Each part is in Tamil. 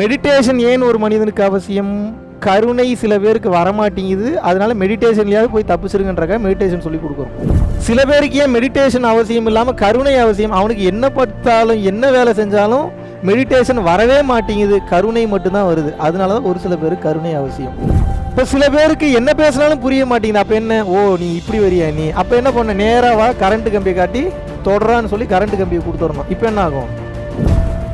மெடிடேஷன் ஏன் ஒரு மனிதனுக்கு அவசியம்? கருணை சில பேருக்கு வரமாட்டேங்குது, அதனால மெடிடேஷன்லையாவது போய் தப்பிச்சிருங்கன்றக்க மெடிடேஷன் சொல்லி கொடுக்குறோம். சில பேருக்கு ஏன் மெடிடேஷன் அவசியம் இல்லாமல் கருணை அவசியம்? அவனுக்கு என்ன பார்த்தாலும் என்ன வேலை செஞ்சாலும் மெடிடேஷன் வரவே மாட்டேங்குது, கருணை மட்டும்தான் வருது. அதனால தான் ஒரு சில பேருக்கு கருணை அவசியம். இப்போ சில பேருக்கு என்ன பேசினாலும் புரிய மாட்டேங்குது. அப்போ என்ன, ஓ நீ இப்படி வரியா நீ, அப்போ என்ன பண்ண, நேராவா கரண்ட் கம்பியை காட்டி தொடரான்னு சொல்லி கரண்ட் கம்பியை கொடுத்துடணும். இப்போ என்ன ஆகும்?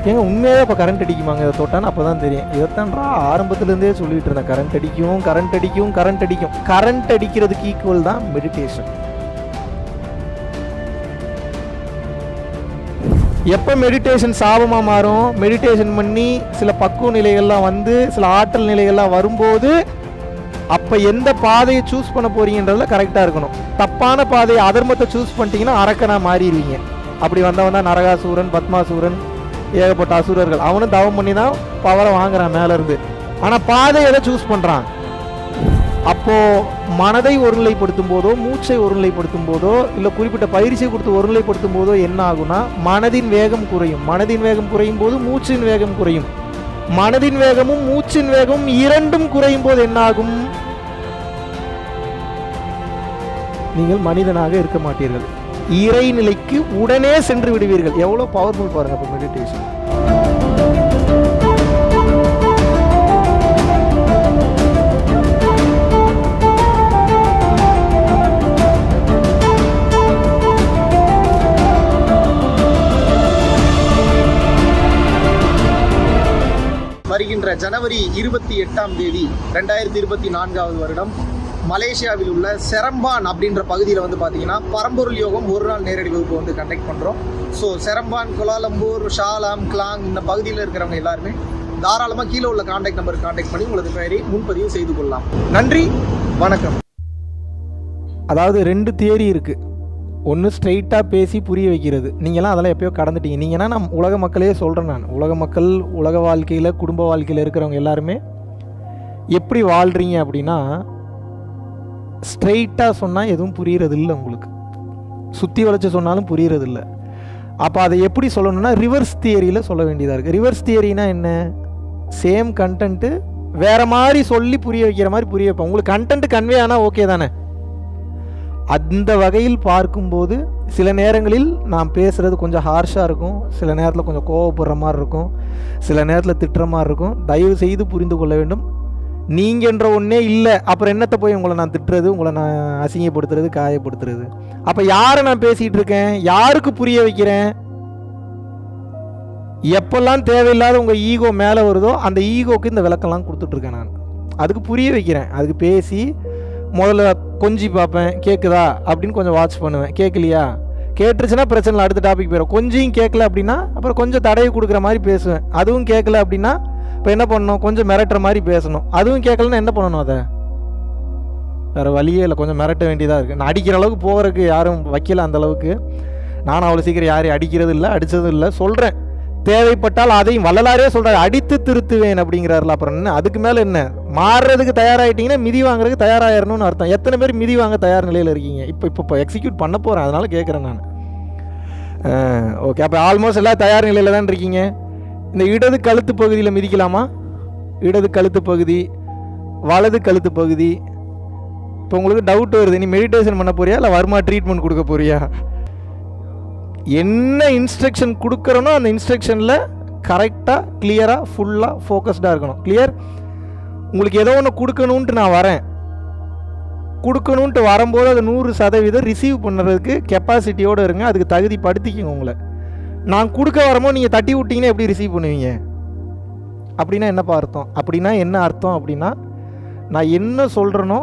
ஏங்க உண்மையாக இப்போ கரண்ட் அடிக்குமாங்க இதை தொட்டான்னு? அப்போ தான் தெரியும். இதைத்தான்றா ஆரம்பத்துலேருந்தே சொல்லிட்டு இருந்தேன், கரண்ட் அடிக்கும் கரண்ட் அடிக்கும் கரண்ட் அடிக்கும். கரண்ட் அடிக்கிறதுக்கு ஈக்குவல் தான் மெடிடேஷன். எப்போ மெடிடேஷன் சாபமாக மாறும்? மெடிடேஷன் பண்ணி சில பக்குவ நிலைகள்லாம் வந்து சில ஆற்றல் நிலைகள்லாம் வரும்போது அப்போ எந்த பாதையை சூஸ் பண்ண போறீங்கன்றதுல கரெக்டாக இருக்கணும். தப்பான பாதையை அதர்மத்தை சூஸ் பண்ணிட்டீங்கன்னா அரக்கனா மாறிடுவீங்க. அப்படி வந்தவன் தான் நரகாசூரன், பத்மாசூரன், ஏகப்பட்ட அசுரர்கள். அவனும் தவம் பண்ணி தான் பவரை வாங்குறான் மேலேருந்து. ஆனால் பாதை எதை சூஸ் பண்ணுறான்? அப்போது மனதை ஒருநிலைப்படுத்தும் போதோ, மூச்சை ஒருநிலைப்படுத்தும் போதோ, இல்லை குறிப்பிட்ட பயிற்சியை கொடுத்து ஒருநிலைப்படுத்தும் போதோ என்ன ஆகும்னா மனதின் வேகம் குறையும். மனதின் வேகம் குறையும் போது மூச்சின் வேகம் குறையும். மனதின் வேகமும் மூச்சின் வேகமும் இரண்டும் குறையும் போது என்ன ஆகும்? நீங்கள் மனிதனாக இருக்க மாட்டீர்கள், இறைநிலைக்கு உடனே சென்று விடுவீர்கள். எவ்வளோ பவர்ஃபுல் பாருங்க இப்போ மெடிடேஷன். வருகின்ற ஜனவரி 28ஆம் தேதி 2024 வருடம் மலேசியாவில் உள்ள செரம்பான் அப்படின்ற பகுதியில் வந்து பார்த்தீங்கன்னா பரம்பொருள் யோகம் ஒரு நாள் நேரடி வகுப்பு வந்து கண்டக்ட் பண்ணுறோம். ஸோ செரம்பான், குலாலம்பூர், ஷாலாம், கிளாங் இந்த பகுதியில் இருக்கிறவங்க எல்லாருமே தாராளமாக கீழே உள்ள கான்டாக்ட் நம்பருக்கு கான்டாக்ட் பண்ணி உங்களுக்கு பெயரை முன்பதிவு செய்து கொள்ளலாம். நன்றி, வணக்கம். அதாவது 2 தியரி இருக்குது. ஒன்று ஸ்ட்ரெயிட்டாக பேசி புரிய வைக்கிறது. நீங்களாம் அதெல்லாம் எப்போயோ கடந்துட்டீங்க. நீங்கன்னா நான் உலக மக்களே சொல்கிறேன். நான் உலக மக்கள், உலக வாழ்க்கையில், குடும்ப வாழ்க்கையில் இருக்கிறவங்க எல்லாருமே எப்படி வாழ்கிறீங்க அப்படின்னா, ஸ்ட்ரெயிட்டாக சொன்னால் எதுவும் புரிகிறதில்ல, உங்களுக்கு சுற்றி வளைச்சி சொன்னாலும் புரிகிறதில்ல. அப்போ அதை எப்படி சொல்லணும்னா ரிவர்ஸ் தியரியில் சொல்ல வேண்டியதாக இருக்குது. ரிவர்ஸ் தியரினா என்ன? சேம் கண்டென்ட்டு வேறு மாதிரி சொல்லி புரிய வைக்கிற மாதிரி புரிய வைப்பேன். உங்களுக்கு கண்டென்ட் கன்வே ஆனால் ஓகே தானே? அந்த வகையில் பார்க்கும்போது சில நேரங்களில் நான் பேசுகிறது கொஞ்சம் ஹார்ஷாக இருக்கும், சில நேரத்தில் கொஞ்சம் கோவப்படுற மாதிரி இருக்கும், சில நேரத்தில் திட்டுற மாதிரி இருக்கும். தயவு செய்து புரிந்து கொள்ள வேண்டும். நீங்கன்ற ஒன்றே இல்லை, அப்புறம் என்னத்தை போய் உங்களை நான் திட்டுறது, உங்களை நான் அசிங்கப்படுத்துறது, காயப்படுத்துறது? அப்போ யாரை நான் பேசிகிட்டு இருக்கேன்? யாருக்கு புரிய வைக்கிறேன்? எப்பெல்லாம் தேவையில்லாத உங்கள் ஈகோ மேலே வருதோ அந்த ஈகோக்கு இந்த விளக்கெல்லாம் கொடுத்துட்ருக்கேன் நான். அதுக்கு புரிய வைக்கிறேன். அதுக்கு பேசி முதல்ல கொஞ்சி பார்ப்பேன், கேட்குதா அப்படின்னு கொஞ்சம் வாட்ச் பண்ணுவேன். கேட்கலையா, கேட்டுருச்சுன்னா பிரச்சனை இல்லை, அடுத்த டாபிக் போயிடும். கொஞ்சம் கேட்கல அப்படின்னா அப்புறம் கொஞ்சம் தடவை கொடுக்குற மாதிரி பேசுவேன். அதுவும் கேட்கல அப்படின்னா இப்போ என்ன பண்ணணும்? கொஞ்சம் மிரட்டுற மாதிரி பேசணும். அதுவும் கேட்கலன்னா என்ன பண்ணணும்? அதை வேறு வழியே இல்லை, கொஞ்சம் மிரட்ட வேண்டியதாக இருக்குது. நான் அடிக்கிற அளவுக்கு போகிறதுக்கு யாரும் வைக்கல அந்த அளவுக்கு. நானும் அவ்வளோ சீக்கிரம் யாரையும் அடிக்கிறது இல்லை, அடித்ததும் இல்லை. சொல்கிறேன், தேவைப்பட்டால் அதையும் வள்ளலாரே சொல்கிறார், அடித்து திருத்துவேன் அப்படிங்கிறாருல. அப்புறம் என்ன, அதுக்கு மேலே என்ன? மாறுறதுக்கு தயாராகிட்டீங்கன்னா மிதி வாங்குறதுக்கு தயாராகிடணும்னு அர்த்தம். எத்தனை பேர் மிதி வாங்க தயார் நிலையில் இருக்கீங்க? இப்போ எக்ஸிக்யூட் பண்ண போகிறேன், அதனால் கேட்குறேன் நான். ஓகே, அப்போ ஆல்மோஸ்ட் எல்லாம் தயார் நிலையில் தான் இருக்கீங்க. இந்த இடது கழுத்து பகுதியில் மிதிக்கலாமா? இடது கழுத்து பகுதி, வலது கழுத்து பகுதி. இப்போ உங்களுக்கு டவுட் வருது, நீ மெடிடேஷன் பண்ண போறியா இல்லை வர்மா ட்ரீட்மெண்ட் கொடுக்க போறியா? என்ன இன்ஸ்ட்ரக்ஷன் கொடுக்குறனோ அந்த இன்ஸ்ட்ரக்ஷனில் கரெக்டாக, கிளியராக, ஃபுல்லாக ஃபோக்கஸ்டாக இருக்கணும். கிளியர்? உங்களுக்கு ஏதோ ஒன்று கொடுக்கணுன்ட்டு நான் வரேன், கொடுக்கணுன்ட்டு வரும்போது அது 100% ரிசீவ் பண்ணுறதுக்கு கெப்பாசிட்டியோடு இருங்க. அதுக்கு தகுதி படுத்திக்கங்க உங்களை. நான் கொடுக்க வரும்போது நீங்கள் தட்டி விட்டிங்கன்னா எப்படி ரிசீவ் பண்ணுவீங்க? அப்படின்னா என்னப்பா அர்த்தம்? அப்படின்னா என்ன அர்த்தம் அப்படின்னா, நான் என்ன சொல்கிறேனோ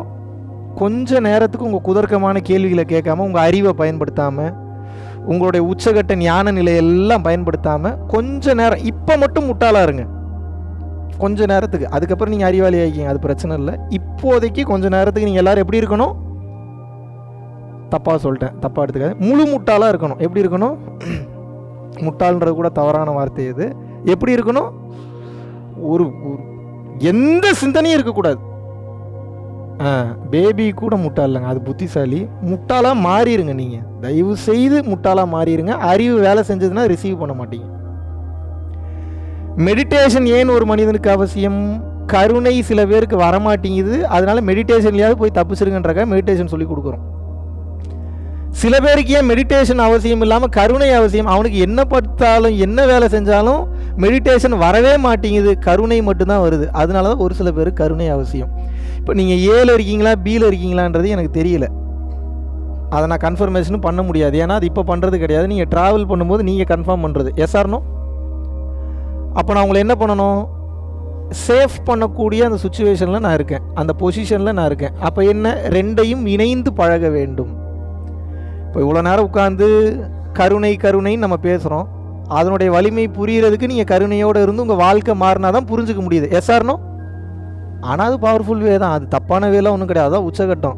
கொஞ்ச நேரத்துக்கு உங்கள் குதர்க்கமான கேள்விகளை கேட்காம, உங்கள் அறிவை பயன்படுத்தாமல், உங்களுடைய உச்சகட்ட ஞான நிலையெல்லாம் பயன்படுத்தாமல் கொஞ்ச நேரம், இப்போ மட்டும் முட்டாளாக இருங்க கொஞ்ச நேரத்துக்கு. அதுக்கப்புறம் நீங்கள் அறிவாளி ஆகிக்கிங்க, அது பிரச்சனை இல்லை. இப்போதைக்கு கொஞ்ச நேரத்துக்கு நீங்கள் எல்லோரும் எப்படி இருக்கணும்? தப்பாக சொல்லிட்டேன், தப்பாக எடுத்துக்காது. முழு முட்டாளாக இருக்கணும். எப்படி இருக்கணும்? முட்டாள்ன்றது கூட தவறான வார்த்தை. இது எப்படி இருக்கணும்? ஒரு எந்த சிந்தனையும் இருக்கக்கூடாது. பேபி கூட முட்டாள் இல்லைங்க, அது புத்திசாலி. முட்டாளாக மாறிடுங்க. நீங்கள் தயவு செய்து முட்டாளாக மாறிடுங்க. அறிவு வேலை செஞ்சதுன்னா ரிசீவ் பண்ண மாட்டீங்க. மெடிடேஷன் ஏன் ஒரு மனிதனுக்கு அவசியம்? கருணை சில பேருக்கு வரமாட்டேங்குது, அதனால மெடிடேஷன்லையாவது போய் தப்பிச்சிருங்கன்றக்காக மெடிடேஷன் சொல்லி கொடுக்குறோம். சில பேருக்கு ஏன் மெடிடேஷன் அவசியம் இல்லாமல் கருணை அவசியம்? அவனுக்கு என்ன படுத்தாலும் என்ன வேலை செஞ்சாலும் மெடிடேஷன் வரவே மாட்டேங்குது, கருணை மட்டும்தான் வருது. அதனால தான் ஒரு சில பேருக்கு கருணை அவசியம். இப்போ நீங்கள் ஏல இருக்கீங்களா பியில் இருக்கீங்களான்றது எனக்கு தெரியல, அதை நான் கன்ஃபர்மேஷனும் பண்ண முடியாது. ஏன்னா அது இப்போ பண்ணுறது கிடையாது, நீங்கள் ட்ராவல் பண்ணும்போது நீங்கள் கன்ஃபார்ம் பண்ணுறது. Yes or no? அப்போ நான் உங்களை என்ன பண்ணணும்? சேஃப் பண்ணக்கூடிய அந்த சுச்சுவேஷனில் நான் இருக்கேன், அந்த பொசிஷனில் நான் இருக்கேன். அப்போ என்ன, ரெண்டையும் இணைந்து பழக வேண்டும். இப்போ இவ்வளோ நேரம் உட்காந்து கருணை கருணைன்னு நம்ம பேசுகிறோம், அதனுடைய வலிமை புரிகிறதுக்கு நீங்கள் கருணையோடு இருந்து உங்கள் வாழ்க்கை மாறினா தான் புரிஞ்சுக்க முடியுது. Yes or no? ஆனால் அது பவர்ஃபுல் வே தான், அது தப்பான வேலாம் ஒன்றும் கிடையாது, அதான் உச்சகட்டம்.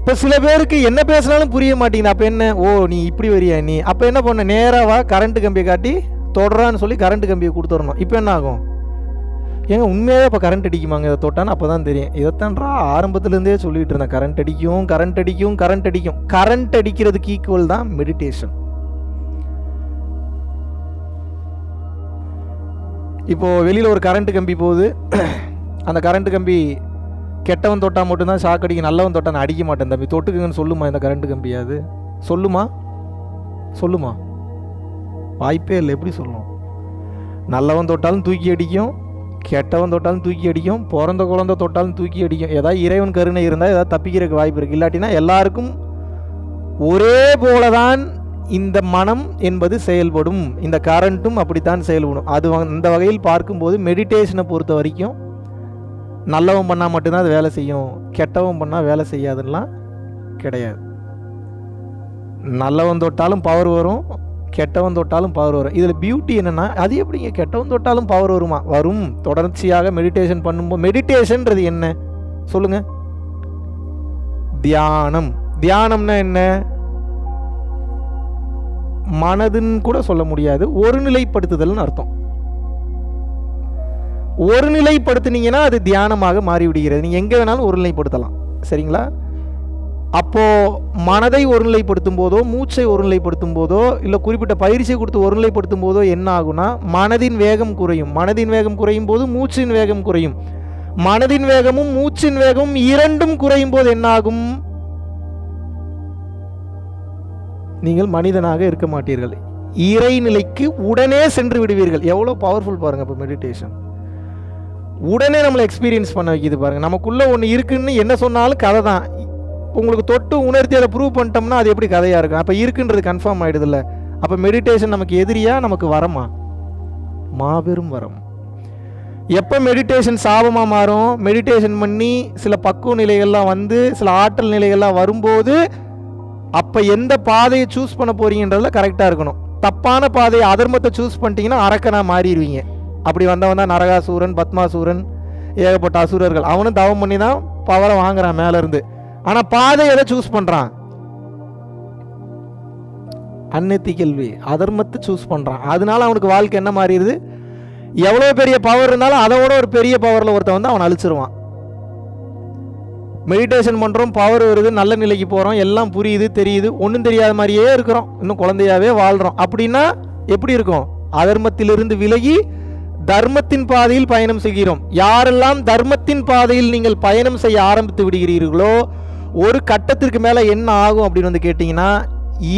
இப்போ சில பேருக்கு என்ன பேசினாலும் புரிய மாட்டேங்குது. அப்போ என்ன, ஓ நீ இப்படி வரியா நீ, அப்போ என்ன பண்ண, நேராவா கரண்ட்டு கம்பியை காட்டி தொடரான்னு சொல்லி கரண்ட் கம்பியை கொடுத்துடணும். இப்போ என்ன ஆகும்? ஏங்க உண்மையாக இப்போ கரண்ட் அடிக்குமாங்க இதை தொட்டான்னு? அப்போ தான் தெரியும். இதைத்தான்றா ஆரம்பத்துலேருந்தே சொல்லிட்டு இருந்தேன், கரண்ட் அடிக்கும் கரண்ட் அடிக்கும் கரண்ட் அடிக்கும். கரண்ட் அடிக்கிறதுக்கு ஈக்குவல் தான் மெடிடேஷன். இப்போது வெளியில் ஒரு கரண்ட் கம்பி போகுது, அந்த கரண்ட் கம்பி கெட்டவன் தொட்டால் மட்டும்தான் ஷாக் அடிக்கும், நல்லவன் தொட்டா நான் அடிக்க மாட்டேன் தம்பி தொட்டுக்குங்கன்னு சொல்லுமா இந்த கரண்ட் கம்பியாது? சொல்லுமா? சொல்லுமா? வாய்ப்பே இல்லை. எப்படி சொல்லணும்? நல்லவன் தொட்டாலும் தூக்கி அடிக்கும், கெட்டவன் தொட்டாலும் தூக்கி அடிக்கும், பிறந்த குழந்தை தொட்டாலும் தூக்கி அடிக்கும். ஏதாவது இறைவன் கருணை இருந்தால் ஏதாவது தப்பிக்கிறதுக்கு வாய்ப்பு இருக்குது. இல்லாட்டினா எல்லாருக்கும் ஒரே போலதான் இந்த மனம் என்பது செயல்படும், இந்த கரண்ட்டும் அப்படித்தான் செயல்படும். அது அந்த வகையில் பார்க்கும்போது மெடிடேஷனை பொறுத்த வரைக்கும் நல்லவன் பண்ணால் மட்டும்தான் அது வேலை செய்யும், கெட்டவன் பண்ணால் வேலை செய்யாதுன்னெலாம் கிடையாது. நல்லவன் தொட்டாலும் பவர் வரும், கெட்டவன் தொட்டாலும் பவர் வரும். இதில் பியூட்டி என்னென்னா, அது எப்படிங்க கெட்டவன் தொட்டாலும் பவர் வருமா? வரும். தொடர்ச்சியாக மெடிடேஷன் பண்ணும்போது. மெடிடேஷன்றது என்ன சொல்லுங்க? தியானம். தியானம்னா என்ன? மனதுன்னு கூட சொல்ல முடியாது, ஒருநிலைப்படுத்துதல்னு அர்த்தம். ஒருநிலைப்படுத்தினீங்கன்னா அது தியானமாக மாறிவிடுகிறது. நீங்கள் எங்கே வேணாலும் ஒருநிலைப்படுத்தலாம், சரிங்களா? அப்போது மனதை ஒருநிலைப்படுத்தும் போதோ, மூச்சை ஒருநிலைப்படுத்தும் போதோ, இல்லை குறிப்பிட்ட பயிற்சியை கொடுத்து ஒருநிலைப்படுத்தும் போதோ என்ன ஆகுனா, மனதின் வேகம் குறையும். மனதின் வேகம் குறையும் போது மூச்சின் வேகம் குறையும். மனதின் வேகமும் மூச்சின் வேகமும் இரண்டும் குறையும் போது என்ன ஆகும்? நீங்கள் மனிதனாக இருக்க மாட்டீர்கள், இறைநிலைக்கு உடனே சென்று விடுவீர்கள். எவ்வளோ பவர்ஃபுல் பாருங்கள். இப்போ மெடிடேஷன் உடனே நம்மளை எக்ஸ்பீரியன்ஸ் பண்ண வைக்கிது பாருங்கள். நமக்குள்ளே ஒன்று இருக்குன்னு என்ன சொன்னாலும் கதை தான். உங்களுக்கு தொட்டு உணர்த்தி அதை ப்ரூவ் பண்ணிட்டோம்னா அது எப்படி கதையாக இருக்கும்? அப்போ இருக்குன்றது கன்ஃபார்ம் ஆகிடுதில்ல. அப்போ மெடிடேஷன் நமக்கு எதிரியா நமக்கு வரமா? மாபெரும் வரம். எப்போ மெடிடேஷன் சாபமாக மாறும்? மெடிடேஷன் பண்ணி சில பக்குவ நிலைகள்லாம் வந்து சில ஆற்றல் நிலைகள்லாம் வரும்போது அப்போ எந்த பாதையை சூஸ் பண்ண போறீங்கன்றதுல கரெக்டாக இருக்கணும். தப்பான பாதையை அதர்மத்தை சூஸ் பண்ணிட்டீங்கன்னா அரக்கனாக மாறிடுவீங்க. அப்படி வந்தவன் தான் நரகாசூரன், பத்மாசூரன், ஏகப்பட்ட அசுரர்கள். அவனும் தவம் பண்ணி தான் பவரை வாங்குறான் மேலேருந்து. ஆனால் பாதை எதை சூஸ் பண்ணுறான்? அன்எத்திக்கல் வே, அதர்மத்தை சூஸ் பண்ணுறான். அதனால அவனுக்கு வாழ்க்கை என்ன மாறிடுது? எவ்வளோ பெரிய பவர் இருந்தாலும் அதோட ஒரு பெரிய பவரில் ஒருத்தன் வந்து அவன் அழிச்சிருவான். மெடிடேஷன் பண்ணுறோம், பவர் வருது, நல்ல நிலைக்கு போகிறோம், எல்லாம் புரியுது தெரியுது, ஒன்றும் தெரியாத மாதிரியே இருக்கிறோம், இன்னும் குழந்தையாவே வாழ்கிறோம். அப்படின்னா எப்படி இருக்கும்? அதர்மத்திலிருந்து விலகி தர்மத்தின் பாதையில் பயணம் செய்கிறோம். யாரெல்லாம் தர்மத்தின் பாதையில் நீங்கள் பயணம் செய்ய ஆரம்பித்து விடுகிறீர்களோ ஒரு கட்டத்திற்கு மேலே என்ன ஆகும் அப்படின்னு வந்து கேட்டிங்கன்னா,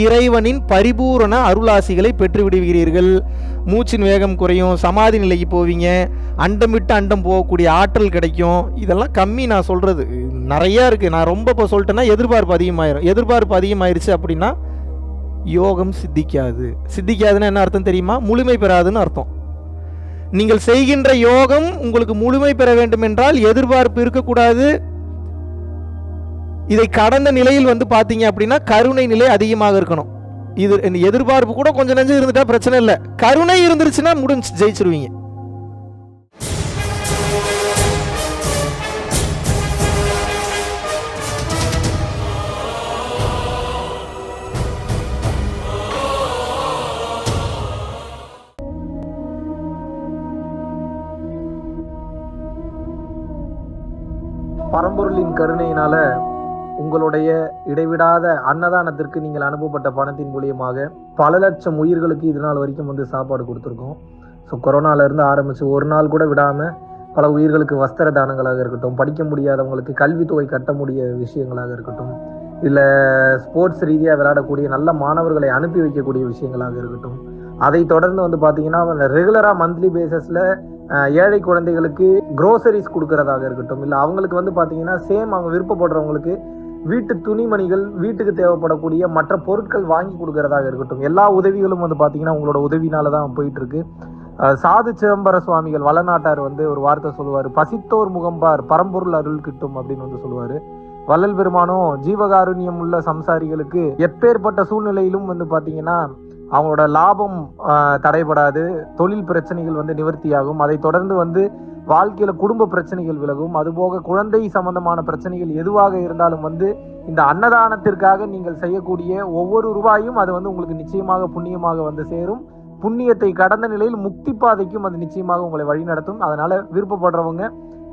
இறைவனின் பரிபூரண அருளாசிகளை பெற்று விடுவீர்கள். மூச்சின் வேகம் குறையும், சமாதி நிலைக்கு போவீங்க, அண்டம் விட்டு அண்டம் போகக்கூடிய ஆற்றல் கிடைக்கும். இதெல்லாம் கம்மி, நான் சொல்கிறது நிறையா இருக்குது. நான் ரொம்ப இப்போ சொல்லிட்டேன்னா எதிர்பார்ப்பு அதிகமாயிரும். எதிர்பார்ப்பு அதிகமாயிருச்சு அப்படின்னா யோகம் சித்திக்காது. சித்திக்காதுன்னு என்ன அர்த்தம் தெரியுமா? முழுமை பெறாதுன்னு அர்த்தம். நீங்கள் செய்கின்ற யோகம் உங்களுக்கு முழுமை பெற வேண்டும் என்றால் எதிர்பார்ப்பு இருக்கக்கூடாது. இதை கடந்த நிலையில் வந்து பார்த்தீங்க அப்படின்னா கருணை நிலை அதிகமாக இருக்கணும். இது எதிர்பார்ப்பு கூட கொஞ்சம் நெஞ்சு இருந்துட்டா பிரச்சனை இல்லை, கருணை இருந்துருச்சுன்னா முடிஞ்சு, ஜெயிச்சிருவீங்க. பரம்பொருளின் கருணையினால உங்களுடைய இடைவிடாத அன்னதானத்திற்கு நீங்கள் அனுப்பப்பட்ட பணத்தின் மூலியமாக பல லட்சம் உயிர்களுக்கு இது நாள் வரைக்கும் வந்து சாப்பாடு கொடுத்துருக்கோம். ஸோ கொரோனாலேருந்து ஆரம்பித்து ஒரு நாள் கூட விடாமல் பல உயிர்களுக்கு வஸ்திர தானங்களாக இருக்கட்டும், படிக்க முடியாதவங்களுக்கு கல்வித்தொகை கட்ட முடிய விஷயங்களாக இருக்கட்டும், இல்லை ஸ்போர்ட்ஸ் ரீதியாக விளையாடக்கூடிய நல்ல மாணவர்களை அனுப்பி வைக்கக்கூடிய விஷயங்களாக இருக்கட்டும், அதை தொடர்ந்து வந்து பார்த்தீங்கன்னா ரெகுலராக மந்த்லி பேசிஸில் ஏழை குழந்தைகளுக்கு க்ரோசரிஸ் கொடுக்கறதாக இருக்கட்டும், இல்லை அவங்களுக்கு வந்து பார்த்தீங்கன்னா சேம் அவங்க விருப்பப்படுறவங்களுக்கு வீட்டு துணிமணிகள், வீட்டுக்கு தேவைப்படக்கூடிய மற்ற பொருட்கள் வாங்கி கொடுக்கறதாக இருக்கட்டும், எல்லா உதவிகளும் வந்து பார்த்தீங்கன்னா உங்களோட உதவினால தான் போயிட்டு இருக்கு. சாது சிதம்பர சுவாமிகள் வளநாட்டார் வந்து ஒரு வார்த்தை சொல்லுவார், பசித்தோர் முகம்பார் பரம்பொருள் அருள் கிட்டும் அப்படின்னு வந்து சொல்லுவார். வள்ளல் பெருமானும் ஜீவகாருண்யம் உள்ள சம்சாரிகளுக்கு எப்பேற்பட்ட சூழ்நிலையிலும் வந்து பார்த்தீங்கன்னா அவங்களோட லாபம் தடைபடாது, தொழில் பிரச்சனைகள் வந்து நிவர்த்தியாகும், அதை தொடர்ந்து வந்து வாழ்க்கையில குடும்ப பிரச்சனைகள் விலகும், அதுபோக குழந்தை சம்பந்தமான பிரச்சனைகள் எதுவாக இருந்தாலும் வந்து இந்த அன்னதானத்திற்காக நீங்கள் செய்யக்கூடிய ஒவ்வொரு ரூபாயும் அது வந்து உங்களுக்கு நிச்சயமாக புண்ணியமாக வந்து சேரும். புண்ணியத்தை கடந்த நிலையில் முக்தி பாதைக்கும் அது நிச்சயமாக உங்களை வழிநடத்தும். அதனால விருப்பப்படுறவங்க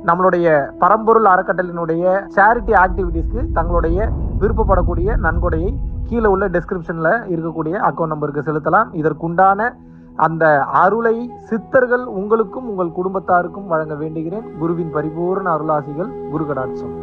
நம்மளுடைய பரம்பொருள் அறக்கட்டளையினுடைய சேரிட்டி ஆக்டிவிட்டீஸ்க்கு தங்களுடைய விருப்பப்படக்கூடிய நன்கொடையை கீழே உள்ள டிஸ்கிரிப்ஷன்ல இருக்கக்கூடிய அக்கௌண்ட் நம்பருக்கு செலுத்தலாம். இதற்குண்டான அந்த அருளை சித்தர்கள் உங்களுக்கும் உங்கள் குடும்பத்தாருக்கும் வழங்க வேண்டுகிறேன். குருவின் பரிபூர்ண அருளாசிகள். குரு கடாட்சம்.